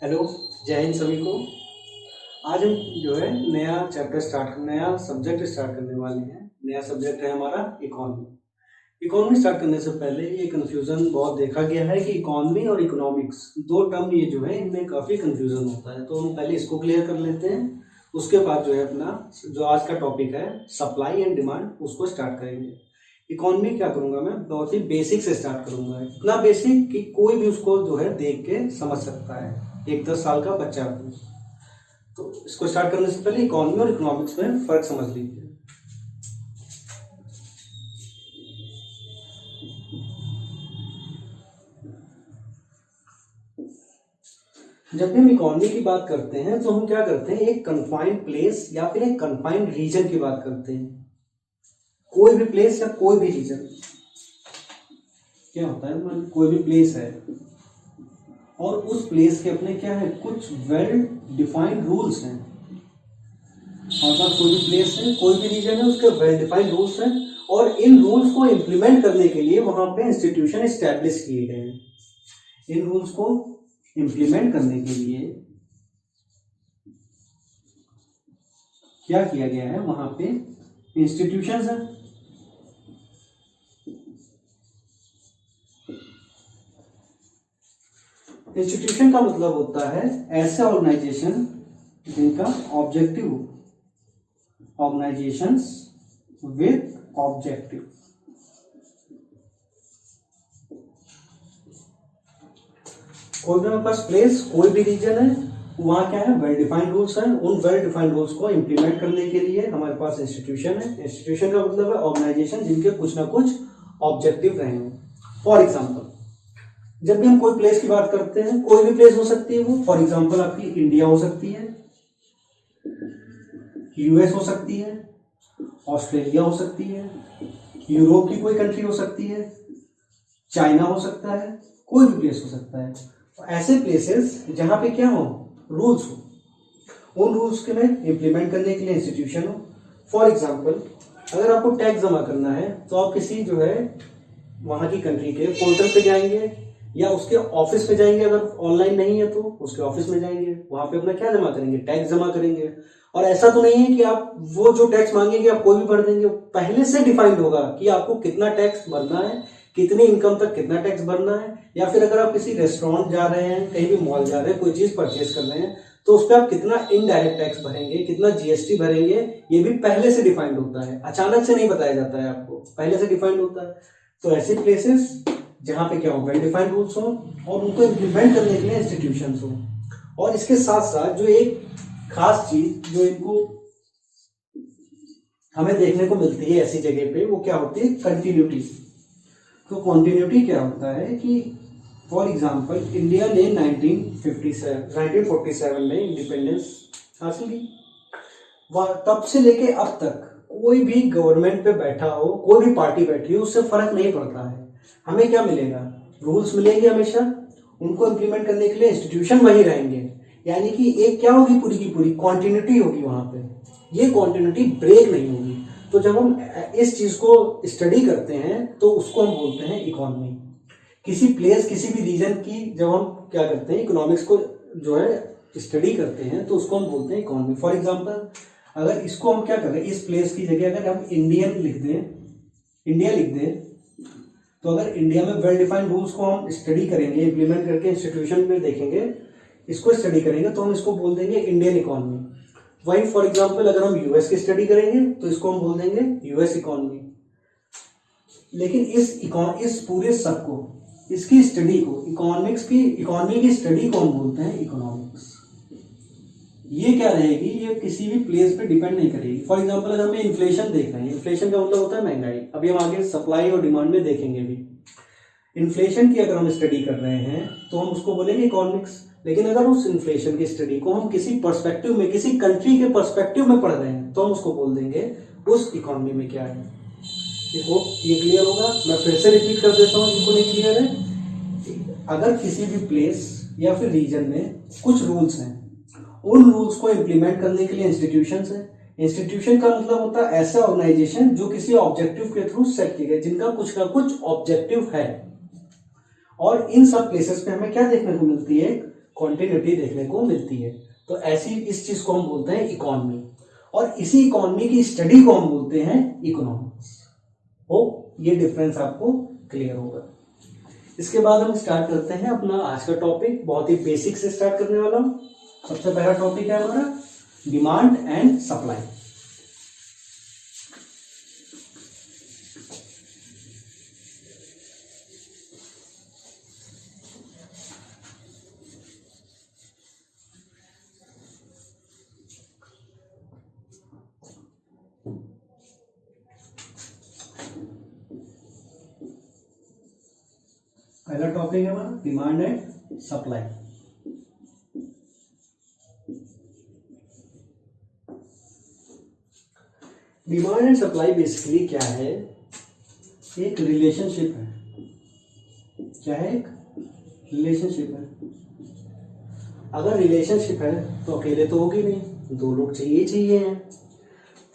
Hello, जय हिंद सभी को। आज हम जो है नया सब्जेक्ट स्टार्ट करने वाले हैं। नया सब्जेक्ट है हमारा इकोनॉमी। इकोनॉमी स्टार्ट करने से पहले ये कन्फ्यूज़न बहुत देखा गया है कि इकोनॉमी और इकोनॉमिक्स दो टर्म ये जो है इनमें काफ़ी कन्फ्यूज़न होता है, तो हम पहले इसको क्लियर कर लेते हैं। उसके बाद जो है अपना जो आज का टॉपिक है सप्लाई एंड डिमांड उसको स्टार्ट करेंगे। इकोनॉमी क्या करूँगा, मैं बहुत ही बेसिक से स्टार्ट करूँगा, इतना बेसिक कि कोई भी उसको जो है देख के समझ सकता है, एक 10 साल का बच्चा भी। तो इसको स्टार्ट करने से पहले इकोनॉमी और इकोनॉमिक्स में फर्क समझ लीजिए। जब भी हम इकोनॉमी की बात करते हैं तो हम क्या करते हैं, एक कन्फाइंड प्लेस या फिर एक कन्फाइंड रीजन की बात करते हैं। कोई भी प्लेस या कोई भी रीजन क्या होता है, कोई भी प्लेस है और उस प्लेस के अपने क्या है, कुछ वेल डिफाइंड रूल्स हैं। और कोई भी प्लेस है, कोई भी रीजन है, उसके वेल डिफाइंड रूल्स हैं और इन रूल्स को इम्प्लीमेंट करने के लिए वहां पे इंस्टीट्यूशन एस्टेब्लिश किए गए हैं। इन रूल्स को इम्प्लीमेंट करने के लिए क्या किया गया है, वहां पे इंस्टीट्यूशंस हैं। इंस्टीट्यूशन का मतलब होता है ऐसे ऑर्गेनाइजेशन जिनका ऑब्जेक्टिव, ऑर्गेनाइजेशंस विद ऑब्जेक्टिव। कोई भी हमारे पास प्लेस, कोई भी रीजन है, वहां क्या है, वेल डिफाइंड रूल्स हैं। उन वेल डिफाइंड रूल्स को इंप्लीमेंट करने के लिए हमारे पास इंस्टीट्यूशन है। इंस्टीट्यूशन का मतलब है ऑर्गेनाइजेशन जिनके कुछ ना कुछ ऑब्जेक्टिव रहे हों। फॉर एग्जाम्पल, जब भी हम कोई प्लेस की बात करते हैं, कोई भी प्लेस हो सकती है वो। फॉर एग्जाम्पल आपकी इंडिया हो सकती है, यूएस हो सकती है, ऑस्ट्रेलिया हो सकती है, यूरोप की कोई कंट्री हो सकती है, चाइना हो सकता है, कोई भी प्लेस हो सकता है। ऐसे प्लेसेस जहां पे क्या हो, रूल्स हो, उन रूल्स के में इंप्लीमेंट करने के लिए इंस्टीट्यूशन हो। फॉर एग्जाम्पल, अगर आपको टैक्स जमा करना है तो आप किसी जो है वहां की कंट्री के पोर्टल पे जाएंगे या उसके ऑफिस पे जाएंगे। अगर ऑनलाइन नहीं है तो उसके ऑफिस में जाएंगे, वहां पे अपना क्या जमा करेंगे, टैक्स जमा करेंगे। और ऐसा तो नहीं है कि आप वो जो टैक्स मांगेंगे आप कोई भी भर देंगे, पहले से डिफाइंड होगा कि आपको कितना टैक्स भरना है, कितनी इनकम तक कितना टैक्स भरना है। या फिर अगर आप किसी रेस्टोरेंट जा रहे हैं, कहीं भी मॉल जा रहे हैं, कोई चीज परचेज कर रहे हैं, तो उस पर आप कितना इनडायरेक्ट टैक्स भरेंगे, कितना जीएसटी भरेंगे, ये भी पहले से डिफाइंड होता है। अचानक से नहीं बताया जाता है आपको, पहले से डिफाइंड होता है। तो ऐसे प्लेसेस जहां पे क्या हो, वेल डिफाइंड रूल्स हो और उनको इम्प्लीमेंट करने के लिए इंस्टीट्यूशंस हो। और इसके साथ साथ जो एक खास चीज जो इनको हमें देखने को मिलती है ऐसी जगह पे, वो क्या होती है, कंटिन्यूटी। तो कंटिन्यूटी क्या होता है कि फॉर एग्जांपल इंडिया ने 1947 में इंडिपेंडेंस हासिल की। तब से लेके अब तक कोई भी गवर्नमेंट पे बैठा हो, कोई भी पार्टी बैठी हो, उससे फर्क नहीं पड़ता है। हमें क्या मिलेगा, रूल्स मिलेंगे हमेशा। उनको इम्प्लीमेंट करने के लिए इंस्टीट्यूशन वही रहेंगे। यानी कि एक क्या होगी, पूरी की पूरी कॉन्टिन्यूटी होगी वहां पे। ये कॉन्टिन्यूटी ब्रेक नहीं होगी। तो जब हम इस चीज को स्टडी करते हैं तो उसको हम बोलते हैं इकोनॉमी। किसी प्लेस, किसी भी रीजन की जब हम क्या करते हैं, इकोनॉमिक्स को जो है स्टडी करते हैं, तो उसको हम बोलते हैं इकोनॉमी। फॉर एग्जाम्पल, अगर इसको हम क्या करें, इस प्लेस की जगह अगर हम इंडियन लिख दें, इंडिया लिख दें, तो अगर इंडिया में वेल डिफाइंड रूल्स को हम स्टडी करेंगे, इंप्लीमेंट करके इंस्टीट्यूशन में देखेंगे, इसको स्टडी करेंगे, तो हम इसको बोल देंगे इंडियन इकोनॉमी। वही फॉर एग्जांपल अगर हम यूएस की स्टडी करेंगे तो इसको हम बोल देंगे यूएस इकोनॉमी। लेकिन इस पूरे सब को, इसकी स्टडी को, इकोनॉमी की स्टडी को हम बोलते हैं इकोनॉमिक्स। ये क्या रहेगी, ये किसी भी प्लेस पे डिपेंड नहीं करेगी। फॉर एग्जांपल अगर हमें इन्फ्लेशन देख रहे हैं, इन्फ्लेशन का मतलब होता है महंगाई। अभी हम आगे सप्लाई और डिमांड में देखेंगे भी। इन्फ्लेशन की अगर हम स्टडी कर रहे हैं तो हम उसको बोलेंगे इकोनॉमिक्स। लेकिन अगर उस इन्फ्लेशन की स्टडी को हम किसी पर्सपेक्टिव में, किसी कंट्री के पर्सपेक्टिव में पढ़ रहे हैं, तो हम उसको बोल देंगे उस इकोनॉमी में क्या है। ये क्लियर होगा। मैं फिर से रिपीट कर देता हूँ जिनको नहीं क्लियर है। अगर किसी भी प्लेस या फिर रीजन में कुछ रूल्स हैं, उन रूल्स को इंप्लीमेंट करने के लिए इंस्टीट्यूशंस हैं। इंस्टीट्यूशन का मतलब होता है ऐसा ऑर्गेनाइजेशन जो किसी ऑब्जेक्टिव के थ्रू सेट किए गए, जिनका कुछ ना कुछ ऑब्जेक्टिव है। और इन सब प्लेसेस पे हमें क्या देखने को मिलती है, कॉन्टिन्यूटी देखने को मिलती है। तो ऐसी इस चीज को हम बोलते हैं इकोनॉमी, और इसी इकोनॉमी की स्टडी को हम बोलते हैं इकोनॉमिक्स। हो ये डिफरेंस आपको क्लियर होगा। इसके बाद हम स्टार्ट करते हैं अपना आज का टॉपिक। बहुत ही बेसिक से स्टार्ट करने वाला हूं। सबसे पहला टॉपिक है हमारा डिमांड एंड सप्लाई। पहला टॉपिक है हमारा demand and supply. Demand and supply basically क्या है? एक रिलेशनशिप है। क्या है? एक रिलेशनशिप है। अगर रिलेशनशिप है तो अकेले तो होगी नहीं, दो लोग चाहिए हैं।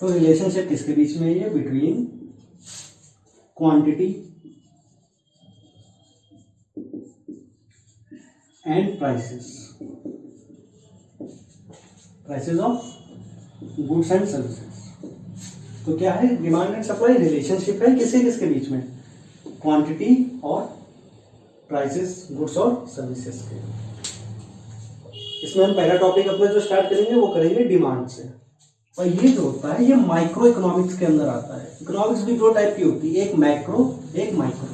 तो रिलेशनशिप किसके बीच में है? Between quantity and prices of goods and services. तो क्या है? डिमांड एंड सप्लाई रिलेशनशिप है किसके बीच में? क्वांटिटी और प्राइसेस गुड्स और सर्विसेज के। इसमें हम पहला टॉपिक अपना जो स्टार्ट करेंगे वो करेंगे डिमांड से। और ये जो होता है ये माइक्रो इकोनॉमिक्स के अंदर आता है। इकोनॉमिक्स भी दो टाइप की होती है, एक मैक्रो एक माइक्रो।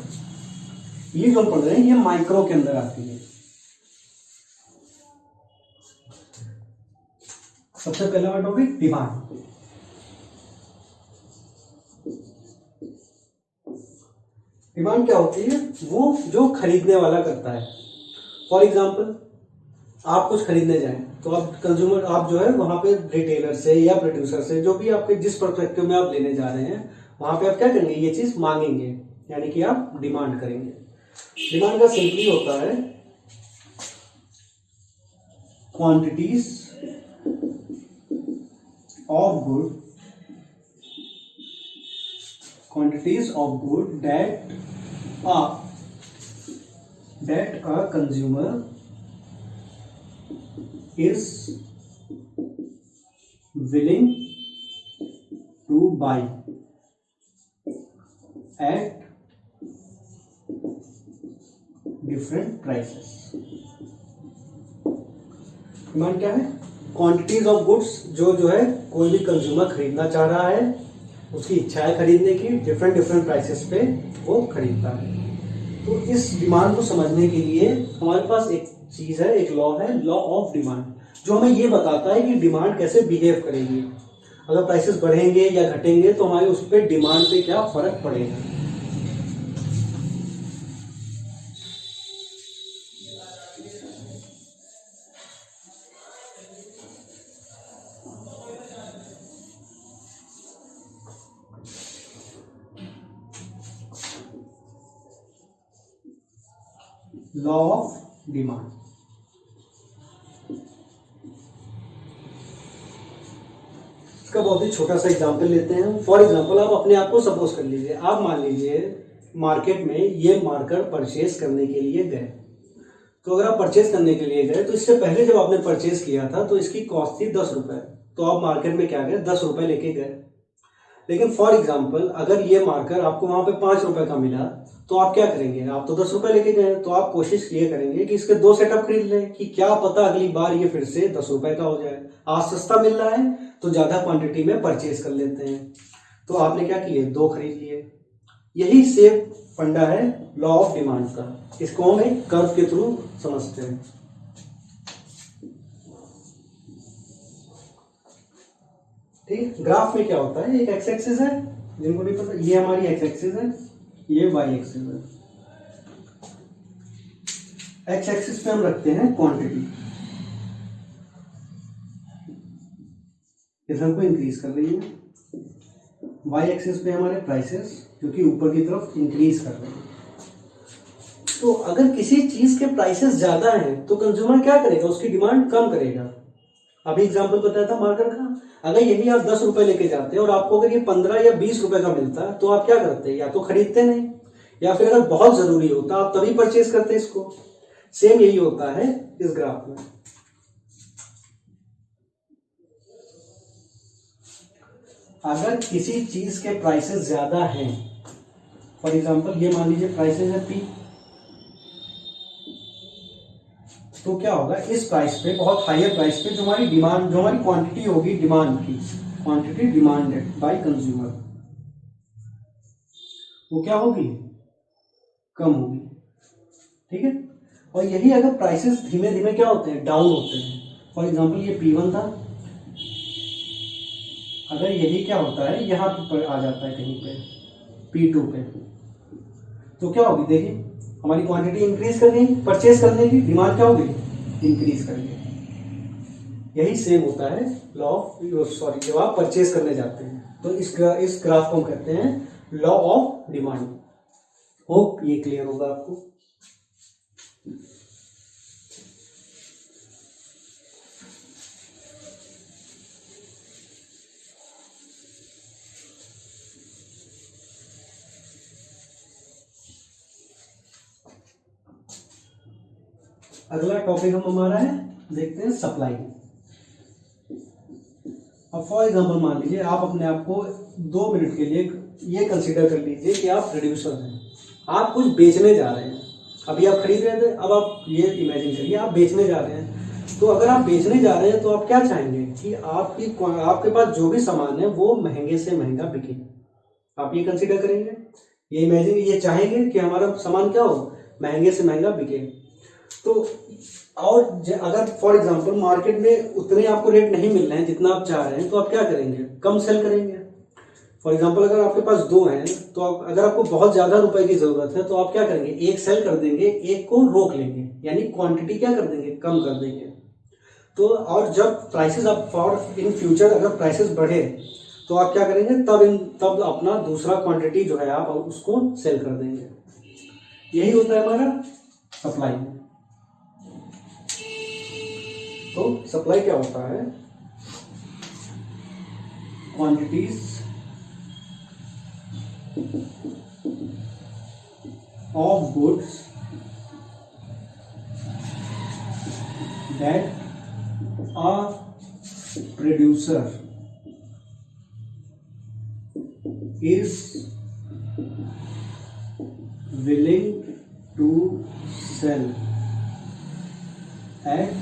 ये जो हम पढ़ रहे हैं ये माइक्रो के अंदर आती है। सबसे पहला टॉपिक डिमांड। डिमांड क्या होती है? वो जो खरीदने वाला करता है। फॉर एग्जाम्पल आप कुछ खरीदने जाएं तो आप कंज्यूमर, आप जो है वहां पे रिटेलर से या प्रोड्यूसर से, जो भी आपके जिस परस्पेक्टिव में आप लेने जा रहे हैं, वहां पे आप क्या करेंगे? ये चीज मांगेंगे, यानी कि आप डिमांड करेंगे। डिमांड का सिंपली होता है quantities of good that a consumer is willing to buy at different prices। Demand क्या है? क्वांटिटीज ऑफ गुड्स, जो है कोई भी कंज्यूमर खरीदना चाह रहा है, उसकी इच्छा है खरीदने की, डिफरेंट प्राइसेस पे वो खरीदता है। तो इस डिमांड को समझने के लिए हमारे पास एक चीज है, एक लॉ है, लॉ ऑफ डिमांड, जो हमें ये बताता है कि डिमांड कैसे बिहेव करेगी। अगर प्राइसेस बढ़ेंगे या घटेंगे तो हमारे उस पर डिमांड पे क्या फर्क पड़ेगा। Law of demand. इसका बहुत ही छोटा सा एग्जांपल लेते हैं। फॉर एग्जांपल आप अपने आप को सपोज कर लीजिए, आप मान लीजिए मार्केट में ये मार्कर परचेज करने के लिए गए। तो अगर आप परचेज करने के लिए गए तो इससे पहले जब आपने परचेज किया था तो इसकी कॉस्ट थी 10 रुपए। तो आप मार्केट में क्या गए? 10 रुपए लेके गए। लेकिन फॉर एग्जाम्पल अगर ये मार्कर आपको वहां पे 5 रुपए का मिला तो आप क्या करेंगे? आप तो 10 रुपए लेके गए, तो आप कोशिश ये करेंगे कि इसके 2 सेटअप खरीद लें, कि क्या पता अगली बार ये फिर से 10 रुपए का हो जाए। आज सस्ता मिल रहा है तो ज्यादा क्वांटिटी में परचेज कर लेते हैं। तो आपने क्या किए? 2 खरीद लिए। यही सेम फंडा है लॉ ऑफ डिमांड का। इसको हम एक कर्व के थ्रू समझते हैं। ठीक, ग्राफ में क्या होता है? एक एक्स एक्सिस है, जिनको नहीं पता, ये हमारी एक्स एक्सिस है, ये वाई एक्सिस है। एक्स एक्सिस पे हम रखते हैं क्वांटिटी, इधर को इंक्रीज कर रही है। वाई एक्सिस पे हमारे प्राइसेस, जो कि ऊपर की तरफ इंक्रीज कर रहे हैं। तो अगर किसी चीज के प्राइसेस ज्यादा हैं तो कंज्यूमर क्या करेगा? उसकी डिमांड कम करेगा। अभी एग्जांपल बताया था मार्कर का। अगर यही आप 10 रुपए लेके जाते हैं और आपको अगर ये 15 या 20 रुपए का मिलता तो आप क्या करते? या तो खरीदते नहीं, या फिर अगर बहुत जरूरी होता आप तभी परचेज करते इसको। सेम यही होता है इस ग्राफ में। अगर किसी चीज के प्राइसेस ज्यादा हैं, फॉर एग्जांपल ये मान लीजिए प्राइसेस है पी, तो क्या होगा इस प्राइस पे, बहुत हायर प्राइस पे जो हमारी डिमांड, जो हमारी क्वांटिटी होगी डिमांड की, क्वांटिटी डिमांडेड बाय कंज्यूमर, वो क्या होगी, कम होगी। ठीक है। और यही अगर प्राइसेस धीमे धीमे क्या होते हैं, डाउन होते हैं। फॉर एग्जांपल ये P1 था, अगर यही क्या होता है यहाँ पर आ जाता है कहीं पे P2 पे, तो क्या होगी, देखिए हमारी क्वांटिटी इंक्रीज कर गई, परचेज करने की डिमांड क्या होगी, इंक्रीज कर गई। यही सेम होता है लॉ ऑफ, सॉरी, जब आप परचेज करने जाते हैं तो इस ग्राफ को हम कहते हैं लॉ ऑफ डिमांड। होप ये क्लियर होगा आपको। अगला टॉपिक हम हमारा है, देखते हैं सप्लाई। अब फॉर एग्जांपल मान लीजिए आप अपने आप को 2 मिनट के लिए ये कंसीडर कर लीजिए कि आप प्रोड्यूसर हैं, आप कुछ बेचने जा रहे हैं। अभी आप खरीद रहे थे, अब आप ये इमेजिन करिए आप बेचने जा रहे हैं। तो अगर आप बेचने जा रहे हैं तो आप क्या चाहेंगे कि आपके पास जो भी सामान है वो महंगे से महंगा बिके। आप ये कंसीडर करेंगे, ये इमेजिन, ये चाहेंगे कि हमारा सामान क्या हो, महंगे से महंगा बिके। तो और अगर फॉर एग्जांपल मार्केट में उतने आपको रेट नहीं मिल रहे हैं जितना आप चाह रहे हैं, तो आप क्या करेंगे, कम सेल करेंगे। फॉर एग्जांपल अगर आपके पास 2 हैं, तो अगर आपको बहुत ज्यादा रुपए की जरूरत है तो आप क्या करेंगे, एक सेल कर देंगे, एक को रोक लेंगे, यानी क्वांटिटी क्या कर देंगे, कम कर देंगे। तो और जब प्राइसेस अब फॉर इन फ्यूचर अगर प्राइसेस बढ़े तो आप क्या करेंगे, तब अपना दूसरा क्वांटिटी जो है आप उसको सेल कर देंगे। यही होता है हमारा सप्लाई में। तो सप्लाई क्या होता है, quantities of goods that a producer is willing to sell at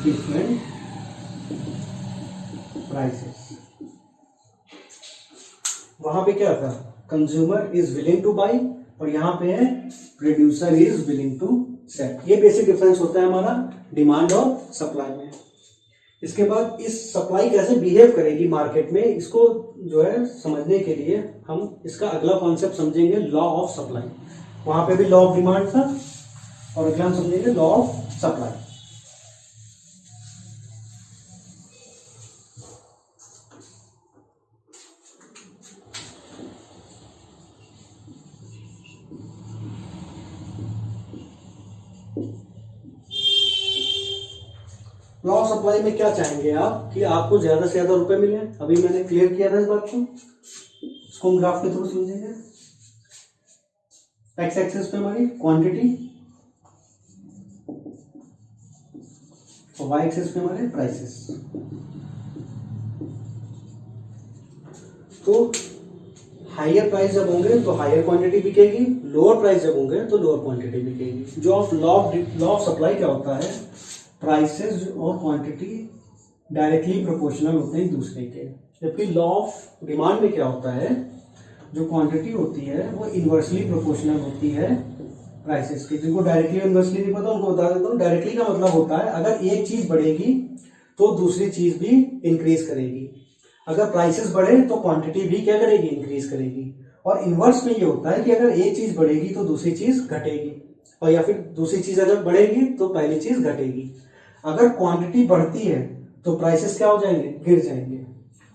different prices। वहां पे क्या था, consumer is willing to buy, और यहां पे है producer is willing to sell. ये बेसिक डिफरेंस होता है हमारा डिमांड और सप्लाई में। इसके बाद इस सप्लाई कैसे बिहेव करेगी मार्केट में, इसको जो है समझने के लिए हम इसका अगला कॉन्सेप्ट समझेंगे, लॉ ऑफ सप्लाई। वहां पे भी लॉ ऑफ डिमांड था और अगला हम समझेंगे law of supply. Law of supply में क्या चाहेंगे आप कि आपको ज्यादा से ज्यादा रुपए मिले। अभी मैंने क्लियर किया था इस बात को, इसको हम ग्राफ के थ्रू समझेंगे। एक्स एक्सिस पे हमारी क्वांटिटी और वाई एक्सिस पे हमारे प्राइसेस। तो हायर प्राइस जब होंगे तो हायर क्वांटिटी बिकेगी, लोअर प्राइस जब होंगे तो लोअर क्वांटिटी बिकेगी। जो ऑफ लॉ ऑफ सप्लाई क्या होता है, प्राइसेस और क्वांटिटी डायरेक्टली प्रोपोर्शनल होते हैं एक दूसरे के। जबकि लॉ ऑफ डिमांड में क्या होता है, जो क्वांटिटी होती है वो इन्वर्सली प्रोपोर्शनल होती है प्राइसेस की। जिनको डायरेक्टली इन्वर्सली नहीं पता उनको बता देता हूँ। डायरेक्टली का मतलब होता है अगर एक चीज बढ़ेगी तो दूसरी चीज भी इंक्रीज करेगी, अगर प्राइसेस बढ़े तो क्वांटिटी भी क्या करेगी, इंक्रीज करेगी। और इन्वर्स में ये होता है कि अगर एक चीज बढ़ेगी तो दूसरी चीज घटेगी, और या फिर दूसरी चीज अगर बढ़ेगी तो पहली चीज घटेगी। अगर क्वांटिटी बढ़ती है तो प्राइसेस क्या हो जाएंगे, गिर जाएंगे,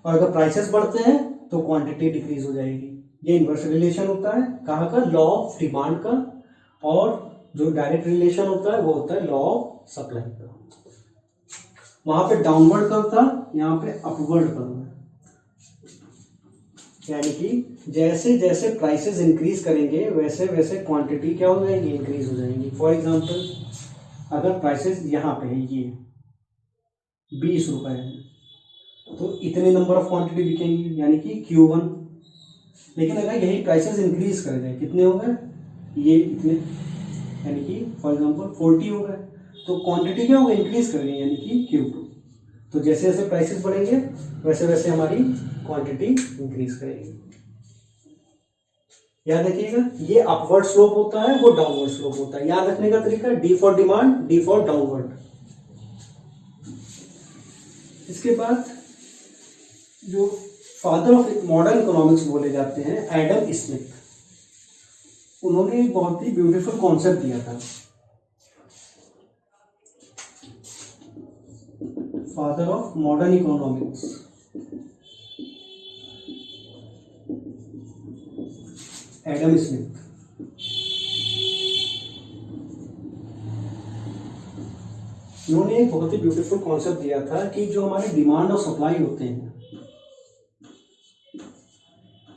और अगर प्राइसेस बढ़ते हैं तो क्वांटिटी डिक्रीज हो जाएगी। ये इन्वर्स रिलेशन होता है कहाँ का, लॉ ऑफ डिमांड का। और जो डायरेक्ट रिलेशन होता है वो होता है लॉ ऑफ सप्लाई का। वहां पे डाउनवर्ड कर्व था, यहाँ पे अपवर्ड कर्व है। यानी कि जैसे जैसे प्राइसेस इंक्रीज करेंगे वैसे वैसे क्वांटिटी क्या हो जाएगी, इंक्रीज हो जाएंगी। फॉर एग्जांपल अगर प्राइसेस यहाँ पे है ये 20 रुपए है तो इतने नंबर ऑफ क्वांटिटी बिकेंगी यानी कि Q1। लेकिन अगर यही प्राइसेस इंक्रीज कर गए, कितने हो गए, ये इतने, यानी कि फॉर एग्जांपल 40 हो गए, तो क्वांटिटी क्या होगा, इंक्रीज कर गई यानी कि Q2। तो जैसे जैसे प्राइसेस बढ़ेंगे वैसे वैसे हमारी क्वांटिटी इंक्रीज करेगी। याद रखिएगा ये अपवर्ड स्लोप होता है, वो डाउनवर्ड स्लोप होता है। याद रखने का तरीका, D for demand, D for downward. इसके बाद जो फादर ऑफ मॉडर्न इकोनॉमिक्स बोले जाते हैं एडम स्मिथ, उन्होंने एक बहुत ही ब्यूटीफुल कॉन्सेप्ट दिया था। Father of modern economics Adam Smith. उन्होंने एक बहुत ही ब्यूटीफुल कॉन्सेप्ट दिया था कि जो हमारे डिमांड और सप्लाई होते हैं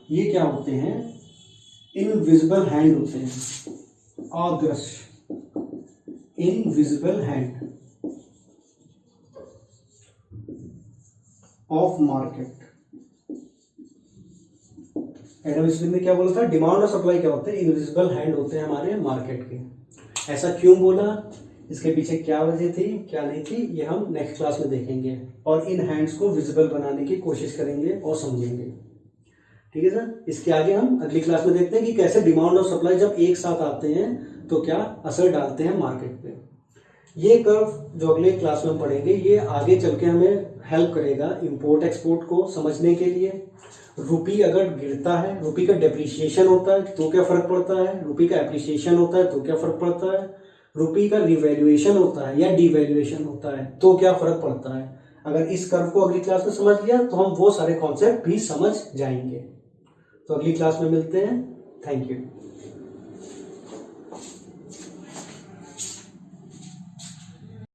ये क्या होते हैं, इनविजिबल हैंड होते हैं, अदृश्य, invisible hand of market. Adam Smith ने क्या बोला था, डिमांड और सप्लाई क्या होते हैं, इनविजिबल हैंड होते हैं हमारे मार्केट के। ऐसा क्यों बोला, इसके पीछे क्या वजह थी क्या नहीं थी, ये हम नेक्स्ट क्लास में देखेंगे और इन हैंड्स को विजिबल बनाने की कोशिश करेंगे और समझेंगे। ठीक है सर। इसके आगे हम अगली क्लास में देखते हैं कि कैसे डिमांड और सप्लाई जब एक साथ आते हैं तो क्या असर डालते हैं मार्केट पे। ये कर्व जो अगले क्लास में पढ़ेंगे ये आगे चल के हमें हेल्प करेगा इंपोर्ट एक्सपोर्ट को समझने के लिए। रुपी अगर गिरता है, रुपी का डेप्रिसिएशन होता है तो क्या फर्क पड़ता है, रुपी का एप्रिसिएशन होता है तो क्या फर्क पड़ता है, रुपी का रिवैल्यूएशन होता है या डिवैल्यूएशन होता है तो क्या फर्क पड़ता है। अगर इस कर्व को अगली क्लास में समझ लिया तो हम वो सारे कॉन्सेप्ट भी समझ जाएंगे। तो अगली क्लास में मिलते हैं। Thank you.